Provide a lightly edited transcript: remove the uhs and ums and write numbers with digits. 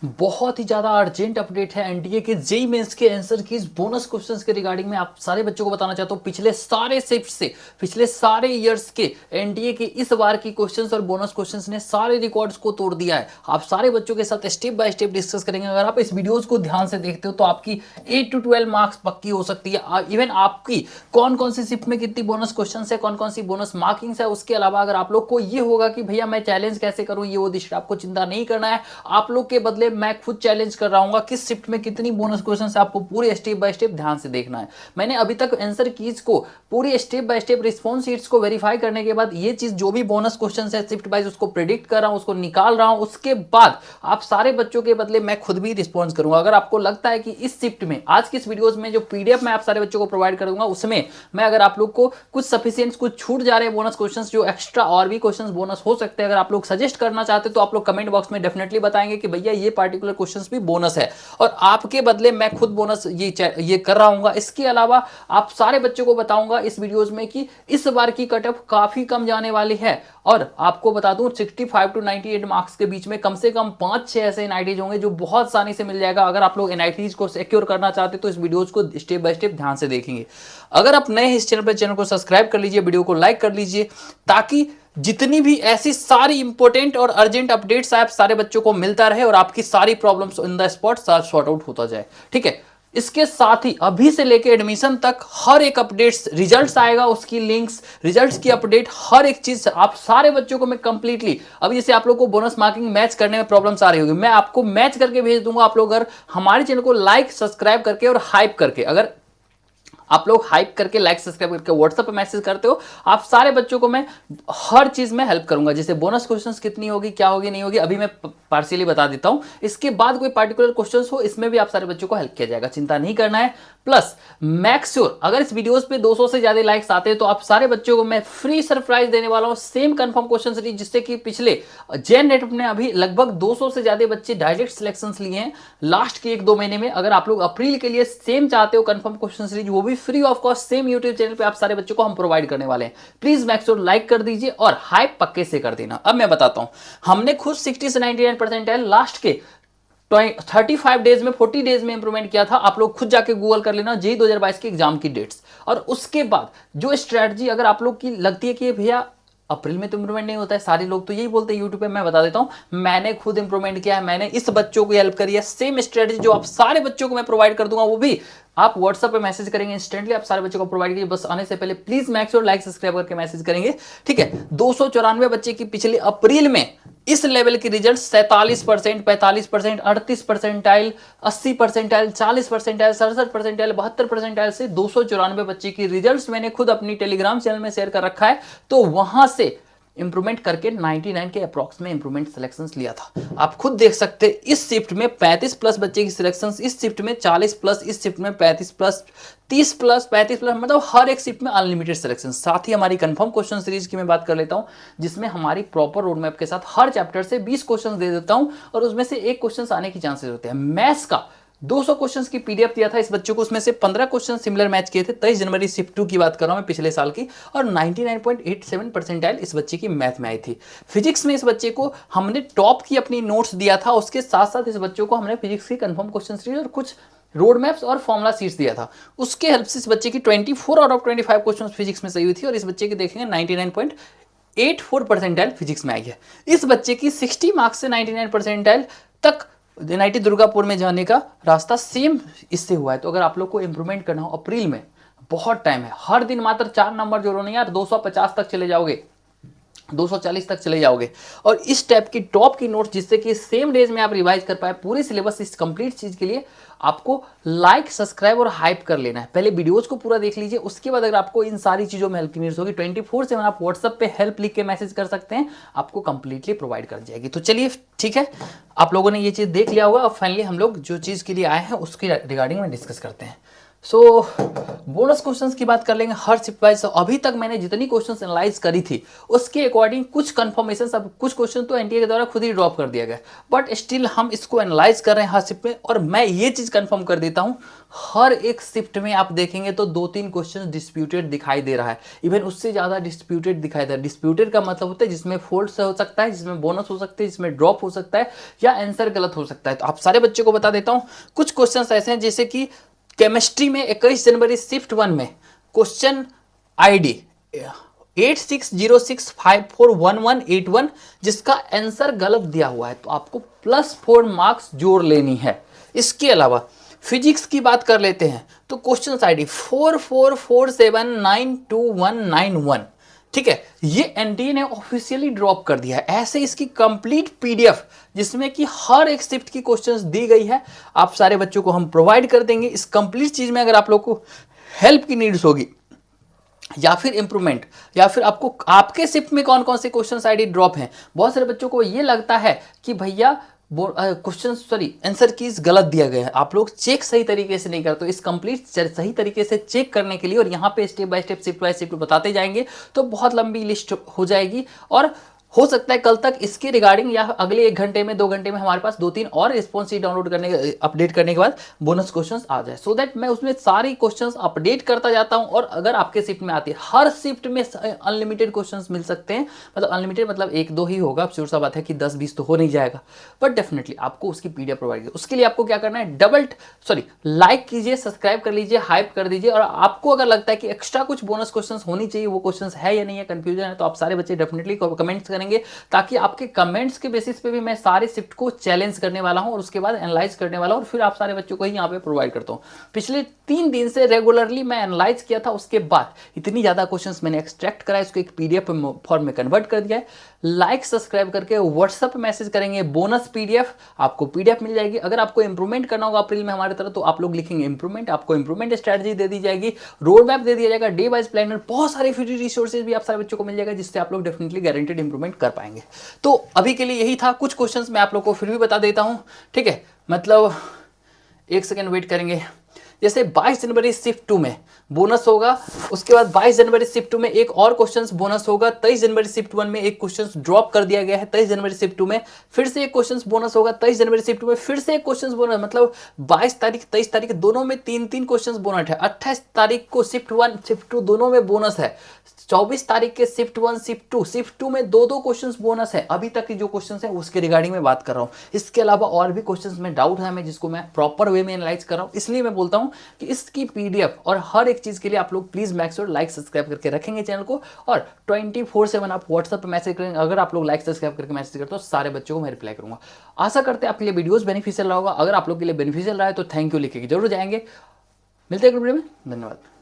बहुत ही ज़्यादा urgent update है एनडीए के जेईई मेंस के आंसर की बोनस क्वेश्चंस के रिगार्डिंग में आप सारे बच्चों को बताना चाहता हूँ। पिछले सारे शिफ्ट से पिछले सारे ईयर्स के एनडीए के इस बार की क्वेश्चंस और बोनस क्वेश्चंस ने सारे रिकॉर्ड्स को तोड़ दिया है। आप सारे बच्चों के साथ स्टेप बाय स्टेप डिस्कस करेंगे। अगर आप इस वीडियोस को ध्यान से देखते हो तो आपकी 8 to 12 मार्क्स पक्की हो सकती है। इवन आपकी कौन कौन सी शिफ्ट में कितनी बोनस क्वेश्चन है, कौन कौन सी बोनस मार्किंग्स है, उसके अलावा अगर आप लोग को ये होगा कि भैया मैं चैलेंज कैसे करूं, ये वो दिशा आपको चिंता नहीं करना है। आप लोग के बदले मैं खुद चैलेंज कर रहा हूँ किस शिफ्ट में कितनी बोनस क्वेश्चन है, आपको पूरे स्टेप बाय स्टेप ध्यान से देखना है। मैंने अभी तक आंसर कीज को पूरी step by step response sheets को वेरीफाई करने के बाद ये चीज जो भी बोनस क्वेश्चन है शिफ्ट वाइज उसको प्रिडिक्ट कर रहा हूं, उसको निकाल रहा हूं। उसके बाद आप सारे बच्चों के बदले मैं खुद भी रिस्पॉन्स करूंगा। अगर आपको लगता है कि इस शिफ्ट में आज की इस वीडियोस में जो पीडीएफ मैं आप सारे बच्चों को प्रोवाइड करूंगा उसमें मैं अगर आप लोग को कुछ सफिशिएंट कुछ छूट जा रहे हैं बोनस क्वेश्चंस, जो एक्स्ट्रा और भी क्वेश्चंस बोनस हो सकते हैं, अगर आप लोग सजेस्ट करना चाहते तो आप लोग कमेंट बॉक्स में डेफिनेटली बताएंगे कि भैया ये पार्टिकुलर क्वेश्चंस भी बोनस है और आपके बदले मैं खुद बोनस ये कर रहा हूँ। इसके अलावा आप सारे बच्चों को बताऊंगा इस वीडियोस में कि इस बार की कट ऑफ काफी कम जाने वाली है और आपको बता दूं 65 to 98 मार्क्स के बीच में कम से कम 5-6 ऐसे एनआईटीज होंगे जो बहुत आसानी से मिल जाएगा। अगर आप लोग एनआईटीज को सिक्योर करना चाहते तो इस वीडियोस को स्टेप बाय स्टेप ध्यान से देखेंगे। अगर आप नए हैं इस चैनल पर, चैनल को सब्सक्राइब कर लीजिए, वीडियो को लाइक कर लीजिए ताकि जितनी भी ऐसी सारी इंपॉर्टेंट और अर्जेंट अपडेट्स आप सारे बच्चों को मिलता रहे और आपकी सारी problems in the spot sort out होता जाए। ठीक है, इसके साथ ही अभी से लेके एडमिशन तक हर एक अपडेट्स, रिजल्ट्स आएगा उसकी लिंक्स, रिजल्ट्स की अपडेट, हर एक चीज आप सारे बच्चों को मैं कंप्लीटली, अभी जैसे आप लोग को बोनस मार्किंग मैच करने में प्रॉब्लम्स आ रही होगी, मैं आपको मैच करके भेज दूंगा। आप लोग अगर हमारे चैनल को लाइक सब्सक्राइब करके और हाइप करके, अगर आप लोग हाइप करके लाइक सब्सक्राइब करके व्हाट्सएप पे मैसेज करते हो, आप सारे बच्चों को मैं हर चीज में हेल्प करूंगा। जैसे बोनस क्वेश्चंस कितनी होगी, क्या होगी, नहीं होगी, अभी मैं पार्शियली बता देता हूं। इसके बाद कोई पार्टिकुलर क्वेश्चंस हो इसमें भी आप सारे बच्चों को हेल्प किया जाएगा, चिंता नहीं करना है। प्लस मेक श्योर अगर इस वीडियोस पे 200 से ज्यादा लाइक्स आते हैं तो आप सारे बच्चों को मैं फ्री सरप्राइज देने वाला हूं, सेम कंफर्म क्वेश्चन सीरीज, जिससे कि पिछले जेन नेट ने अभी लगभग 200 से ज्यादा बच्चे डायरेक्ट सिलेक्शंस लिए हैं लास्ट के 1-2 महीने में। अगर आप लोग अप्रैल के लिए सेम चाहते हो कंफर्म क्वेश्चन सीरीज, वो भी free of cost same YouTube channel पे आप सारे बच्चों को हम प्रोवाइड करने वाले हैं। प्लीज मेक श्योर लाइक कर दीजिए और हाइप पक्के से कर देना। अब मैं बताता हूं, हमने खुद 60 से 99% लास्ट के 35 डेज में 40 डेज में इंप्रूवमेंट किया था। आप लोग खुद जाके गूगल कर लेना जेईई 2022 के एग्जाम की डेट्स। और उसके बाद जो स्ट्रेटजी अगर आप लोग की लगती है कि भैया अप्रैल में तो इंप्रूवमेंट नहीं होता है, सारे लोग तो यही बोलते हैं यूट्यूब पे, मैं बता देता हूं मैंने खुद इंप्रूवमेंट किया है, मैंने इस बच्चों को हेल्प करी है। सेम स्ट्रेटजी जो आप सारे बच्चों को मैं प्रोवाइड कर दूंगा, वो भी आप व्हाट्सएप पे मैसेज करेंगे इंस्टेंटली, आप सारे बच्चों को प्रोवाइड कीजिए। बस आने से पहले please make sure like subscribe करके मैसेज करेंगे। ठीक है, 294 बच्चे की पिछले अप्रैल में इस लेवल की result 47%, 45%, 38 percentile, 80 percentile, 40 percentile, 67 percentile, 72 percentile से 294 बच्चे की रिजल्ट्स मैंने खुद अपनी टेलीग्राम चैनल में शेयर कर रखा है। तो वहां से इंप्रूवमेंट करके 99 के अप्रॉक्स में इंप्रूवमेंट सिलेक्शंस लिया था। आप खुद देख सकते हैं इस शिफ्ट में 35 प्लस बच्चे की सिलेक्शंस, इस शिफ्ट में 40 प्लस, इस शिफ्ट में 35 प्लस, 30 प्लस, 35 प्लस, मतलब हर एक शिफ्ट में अनलिमिटेड सिलेक्शन। साथ ही हमारी कंफर्म क्वेश्चन सीरीज की मैं बात कर लेता हूं, जिसमें हमारी प्रॉपर रोड मैप के साथ हर चैप्टर से 20 क्वेश्चन दे देता हूं और उसमें से एक क्वेश्चन आने की चांसेस होते हैं। मैथ्स का 200 क्वेश्चंस की पीडीएफ दिया था इस बच्चों को, उसमें से 15 क्वेश्चन सिमिलर मैच किए थे। 23 जनवरी शिफ्ट 2 की बात कर रहा हूं मैं, पिछले साल की, और 99.87 परसेंटाइल इस बच्चे की मैथ में आई थी। फिजिक्स में इस बच्चे को हमने टॉप की अपनी नोट्स दिया था, उसके साथ साथ इस बच्चों को हमने फिजिक्स की कंफर्म क्वेश्चन सीरीज और कुछ रोड मैप्स और फॉर्मुला सीट्स दिया था। उसके हेल्प से इस बच्चे की 24 आउट ऑफ 25 क्वेश्चन फिजिक्स में सही हुई थी और इस बच्चे की देखेंगे 99.84 परसेंटाइल फिजिक्स में आई है। इस बच्चे की 60 मार्क्स से 99 परसेंटाइल तक एनआईटी दुर्गापुर में जाने का रास्ता सेम इससे हुआ है। तो अगर आप लोग को इंप्रूवमेंट करना हो अप्रैल में, बहुत टाइम है, हर दिन मात्र 4 नंबर जोड़ो नहीं यार, 250 तक चले जाओगे, 240 तक चले जाओगे। और इस टाइप की टॉप की नोट्स जिससे कि सेम डेज में आप रिवाइज कर पाए पूरे सिलेबस, इस कंप्लीट चीज के लिए आपको लाइक सब्सक्राइब और हाइप कर लेना है। पहले वीडियोस को पूरा देख लीजिए, उसके बाद अगर आपको इन सारी चीजों में हेल्प की नीड्स होगी 24/7 आप व्हाट्सएप पे हेल्प लिख के मैसेज कर सकते हैं, आपको कंप्लीटली प्रोवाइड कर जाएगी। तो चलिए ठीक है, आप लोगों ने ये चीज देख लिया होगा। अब फाइनली हम लोग जो चीज के लिए आए हैं उसके रिगार्डिंग में डिस्कस करते हैं। सो बोनस क्वेश्चंस की बात कर लेंगे हर शिफ्ट वाइज। तो अभी तक मैंने जितनी क्वेश्चंस एनालाइज करी थी उसके अकॉर्डिंग कुछ कंफर्मेशन, अब कुछ क्वेश्चन तो एनटीए के द्वारा खुद ही ड्रॉप कर दिया गया, बट स्टिल हम इसको एनालाइज कर रहे हैं हर शिफ्ट में। और मैं ये चीज कंफर्म कर देता हूं, हर एक शिफ्ट में आप देखेंगे तो 2-3 क्वेश्चन डिस्प्यूटेड दिखाई दे रहा है, इवन उससे ज्यादा डिस्प्यूटेड दिखाई दे रहा है। डिस्प्यूटेड का मतलब होता है जिसमें फॉल्ट हो सकता है, जिसमें बोनस हो सकते हैं, जिसमें ड्रॉप हो सकता है, या आंसर गलत हो सकता है। तो आप सारे बच्चों को बता देता हूं, कुछ क्वेश्चन ऐसे हैं जैसे कि केमिस्ट्री में 21 जनवरी शिफ्ट 1 में क्वेश्चन आईडी 8606541181 जिसका आंसर गलत दिया हुआ है, तो आपको +4 मार्क्स जोड़ लेनी है। इसके अलावा फिजिक्स की बात कर लेते हैं तो क्वेश्चन आईडी 4447929191, ठीक है, ये एनटीए ने ऑफिशियली ड्रॉप कर दिया है। ऐसे इसकी कंप्लीट पीडीएफ जिसमें कि हर एक शिफ्ट की क्वेश्चंस दी गई है, आप सारे बच्चों को हम प्रोवाइड कर देंगे। इस कंप्लीट चीज में अगर आप लोग को हेल्प की नीड्स होगी या फिर इंप्रूवमेंट, या फिर आपको आपके शिफ्ट में कौन कौन से क्वेश्चन आईडी ड्रॉप हैं, बहुत सारे बच्चों को ये लगता है कि भैया क्वेश्चन आंसर कीज गलत दिया गया है, आप लोग चेक सही तरीके से नहीं करते। तो इस कंप्लीट सही तरीके से चेक करने के लिए, और यहाँ पे step by step shift by shift बताते जाएंगे, तो बहुत लंबी लिस्ट हो जाएगी। और हो सकता है कल तक इसके रिगार्डिंग या अगले 1 घंटे में 2 घंटे में हमारे पास 2-3 और रिस्पॉन्स शीट डाउनलोड करने अपडेट करने के बाद बोनस क्वेश्चंस आ जाए, सो दैट मैं उसमें सारी क्वेश्चंस अपडेट करता जाता हूं। और अगर आपके शिफ्ट में आती है, हर शिफ्ट में अनलिमिटेड क्वेश्चंस मिल सकते हैं, मतलब अनलिमिटेड मतलब 1-2 ही होगा, श्योर सा बात है कि 10-20 तो हो नहीं जाएगा, बट डेफिनेटली आपको उसकी पीडीएफ प्रोवाइड कीजिए। उसके लिए आपको क्या करना है, लाइक कीजिए, सब्सक्राइब कर लीजिए, हाइप कर दीजिए। और आपको अगर लगता है कि एक्स्ट्रा कुछ बोनस क्वेश्चन होनी चाहिए, वो क्वेश्चन है या नहीं है, कंफ्यूजन है, तो आप सारे बच्चे डेफिनेटली कमेंट्स करेंगे, ताकि आपके कमेंट्स के बेसिस पे भी मैं सारे शिफ्ट को चैलेंज करने वाला हूं और उसके बाद एनालाइज करने वाला हूं, और फिर आप सारे बच्चों को ही यहां पे प्रोवाइड करता हूं। पिछले 3 दिन से रेगुलरली मैं एनालाइज किया था, उसके बाद इतनी ज्यादा क्वेश्चंस मैंने एक्सट्रैक्ट करा, इसको एक पीडीएफ फॉर्म में कन्वर्ट कर दिया है। लाइक सब्सक्राइब करके व्हाट्सएप पे मैसेज करेंगे बोनस पीडीएफ, आपको पीडीएफ मिल जाएगी। अगर आपको इंप्रूवमेंट करना होगा अप्रैल में हमारे तरफ, तो आप लोग लिखेंगे इंप्रूवमेंट, आपको इंप्रूवमेंट स्ट्रेटजी दे दी जाएगी, रोड मैप दे दिया जाएगा, डे वाइज प्लानर, बहुत सारे फ्री रिसोर्सेज भी आप सारे बच्चों को मिल जाएगा, जिससे आप लोग डेफिनेटली गारंटेड इंप्रूवमेंट कर पाएंगे। तो अभी के लिए यही था, कुछ क्वेश्चंस मैं आप लोग को फिर भी बता देता हूं, ठीक है, मतलब 1 सेकेंड वेट करेंगे। जैसे 22 जनवरी शिफ्ट 2 में बोनस होगा, उसके बाद 22 जनवरी शिफ्ट 2 में एक और क्वेश्चन बोनस होगा, 23 जनवरी शिफ्ट 1 में एक क्वेश्चन ड्रॉप कर दिया गया है, 23 जनवरी शिफ्ट 2 में फिर से एक क्वेश्चन बोनस होगा, 23 जनवरी शिफ्ट 2 में फिर से एक क्वेश्चन बोनस, मतलब 22 तारीख 23 तारीख दोनों में 3-3 क्वेश्चन बोनस है। 28 तारीख को शिफ्ट 1 शिफ्ट 2 दोनों में बोनस है। 24 तारीख के शिफ्ट 1 शिफ्ट 2 में 2-2 क्वेश्चंस बोनस है। अभी तक की जो क्वेश्चंस है उसके रिगार्डिंग में बात कर रहा हूं। इसके अलावा और भी क्वेश्चंस में डाउट है, मैं जिसको मैं प्रॉपर वे में एनालाइज कर रहा हूं, इसलिए मैं बोलता हूं कि इसकी पीडीएफ और हर एक चीज के लिए आप लोग please make sure like subscribe करके रखेंगे चैनल को, और 24/7 आप व्हाट्सएप पे मैसेज करेंगे। अगर आप लोग लाइक सब्सक्राइब करके मैसेज करते हो, सारे बच्चों को मैं रिप्लाई करूंगा। आशा करते हैं आपके लिए वीडियोस बेनिफिशियल रहा होगा। अगर आप लोग के लिए बेनिफिशियल रहा है तो थैंक यू लिख के जरूर जाएंगे। मिलते हैं अगले वीडियो में, धन्यवाद।